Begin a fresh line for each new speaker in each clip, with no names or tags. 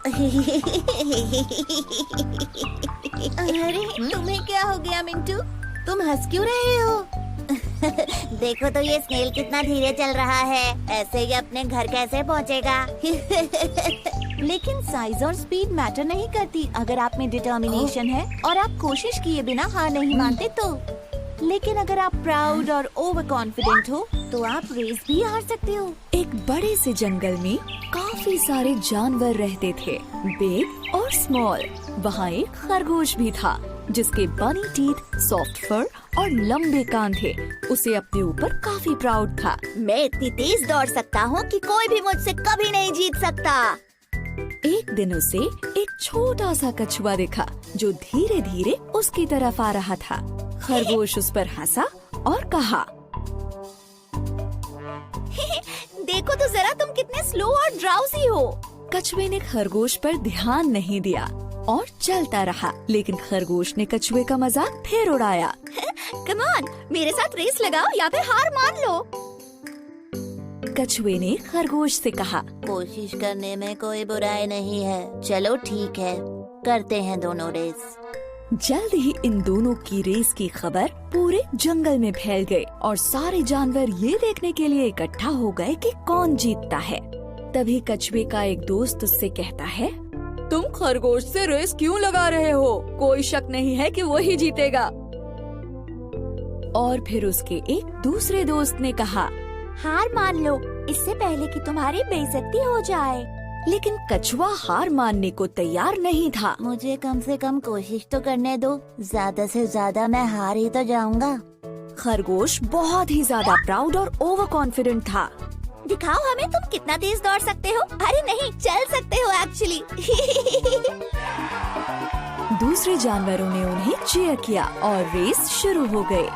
अरे तुम्हें क्या हो गया मिंटू? तुम हंस क्यों रहे हो?
देखो तो ये स्नेल कितना धीरे चल रहा है। ऐसे ही अपने घर कैसे पहुंचेगा?
लेकिन साइज और स्पीड मैटर नहीं करती अगर आप में डिटर्मिनेशन है और आप कोशिश किए बिना हार नहीं मानते तो। लेकिन अगर आप प्राउड और ओवर कॉन्फिडेंट हो तो आप रेस भी हार सकते हो।
एक बड़े से जंगल में काफी सारे जानवर रहते थे, बिग और स्मॉल। वहाँ एक खरगोश भी था जिसके बनी टीथ, सॉफ्ट फर और लंबे कान थे। उसे अपने ऊपर काफी प्राउड था।
मैं इतनी तेज दौड़ सकता हूँ कि कोई भी मुझसे कभी नहीं जीत सकता।
एक दिन उसे एक छोटा सा कछुआ दिखा जो धीरे धीरे उसकी तरफ आ रहा था। खरगोश उस पर हंसा और कहा,
देखो तो जरा तुम कितने स्लो और ड्राउजी हो।
कछुए ने खरगोश पर ध्यान नहीं दिया और चलता रहा, लेकिन खरगोश ने कछुए का मजाक फिर उड़ाया।
कम ऑन, मेरे साथ रेस लगाओ या फिर हार मान लो।
कछुए ने खरगोश से कहा,
कोशिश करने में कोई बुराई नहीं है। चलो ठीक है, करते हैं दोनों रेस।
जल्द ही इन दोनों की रेस की खबर पूरे जंगल में फैल गई और सारे जानवर ये देखने के लिए इकट्ठा हो गए कि कौन जीतता है। तभी कछुए का एक दोस्त उससे कहता है, तुम खरगोश से रेस क्यों लगा रहे हो? कोई शक नहीं है कि वही जीतेगा। और फिर उसके एक दूसरे दोस्त ने कहा,
हार मान लो इससे पहले कि तुम्हारी बेइज्जती हो जाए।
लेकिन कछुआ हार मानने को तैयार नहीं था।
मुझे कम से कम कोशिश तो करने दो, ज्यादा से ज्यादा मैं हार ही तो जाऊंगा।
खरगोश बहुत ही ज्यादा प्राउड और ओवर कॉन्फिडेंट था।
दिखाओ हमें तुम कितना तेज दौड़ सकते हो। अरे नहीं, चल सकते हो एक्चुअली।
दूसरे जानवरों ने उन्हें चीयर किया और रेस शुरू हो गई।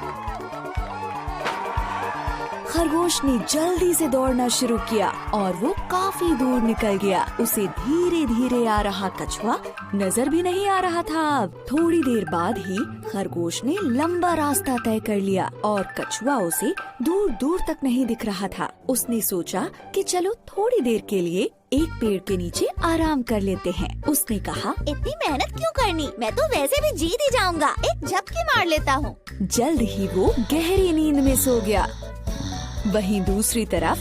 खरगोश ने जल्दी से दौड़ना शुरू किया और वो काफी दूर निकल गया। उसे धीरे धीरे आ रहा कछुआ नजर भी नहीं आ रहा था। अब थोड़ी देर बाद ही खरगोश ने लंबा रास्ता तय कर लिया और कछुआ उसे दूर दूर तक नहीं दिख रहा था। उसने सोचा कि चलो थोड़ी देर के लिए एक पेड़ के नीचे आराम कर लेते हैं। उसने कहा,
इतनी मेहनत क्यों करनी, मैं तो वैसे भी जीत ही जाऊंगा। एक झपकी मार लेता हूँ।
जल्द ही वो गहरी नींद में सो गया। वहीं दूसरी तरफ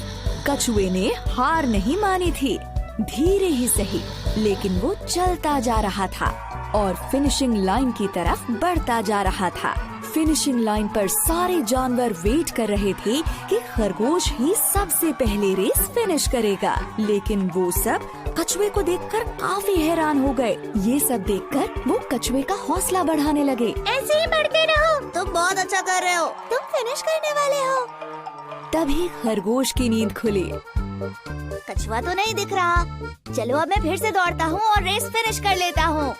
कछुए ने हार नहीं मानी थी। धीरे ही सही, लेकिन वो चलता जा रहा था और फिनिशिंग लाइन की तरफ बढ़ता जा रहा था। फिनिशिंग लाइन पर सारे जानवर वेट कर रहे थे कि खरगोश ही सबसे पहले रेस फिनिश करेगा। लेकिन वो सब कछुए को देखकर काफी हैरान हो गए। ये सब देखकर वो कछुए का हौसला बढ़ाने लगे।
ऐसे ही बढ़ते रहो, तुम बहुत अच्छा कर रहे हो, तुम फिनिश करने वाले हो।
तभी खरगोश की नींद खुली।
कछुआ तो नहीं दिख रहा। चलो अब मैं फिर से दौड़ता हूँ और रेस फिनिश कर लेता हूँ।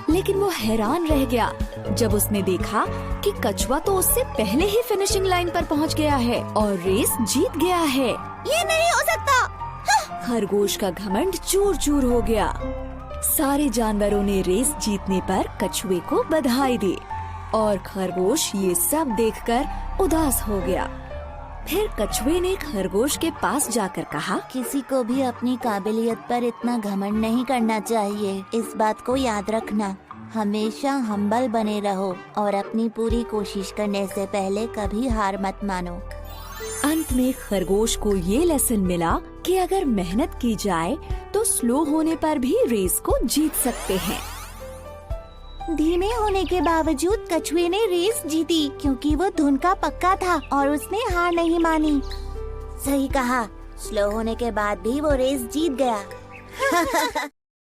लेकिन वो हैरान रह गया जब उसने देखा कि कछुआ तो उससे पहले ही फिनिशिंग लाइन पर पहुँच गया है और रेस जीत गया है।
ये नहीं हो सकता।
खरगोश का घमंड चूर चूर हो गया। सारे जानवरों ने रेस जीतने पर कछुए को बधाई दी और खरगोश ये सब देखकर उदास हो गया। फिर कछुए ने खरगोश के पास जाकर कहा,
किसी को भी अपनी काबिलियत पर इतना घमंड नहीं करना चाहिए। इस बात को याद रखना, हमेशा हम्बल बने रहो और अपनी पूरी कोशिश करने से पहले कभी हार मत मानो।
अंत में खरगोश को ये लेसन मिला कि अगर मेहनत की जाए तो स्लो होने पर भी रेस को जीत सकते हैं।
धीमे होने के बावजूद कछुए ने रेस जीती क्योंकि वो धुन का पक्का था और उसने हार नहीं मानी।
सही कहा, स्लो होने के बाद भी वो रेस जीत गया।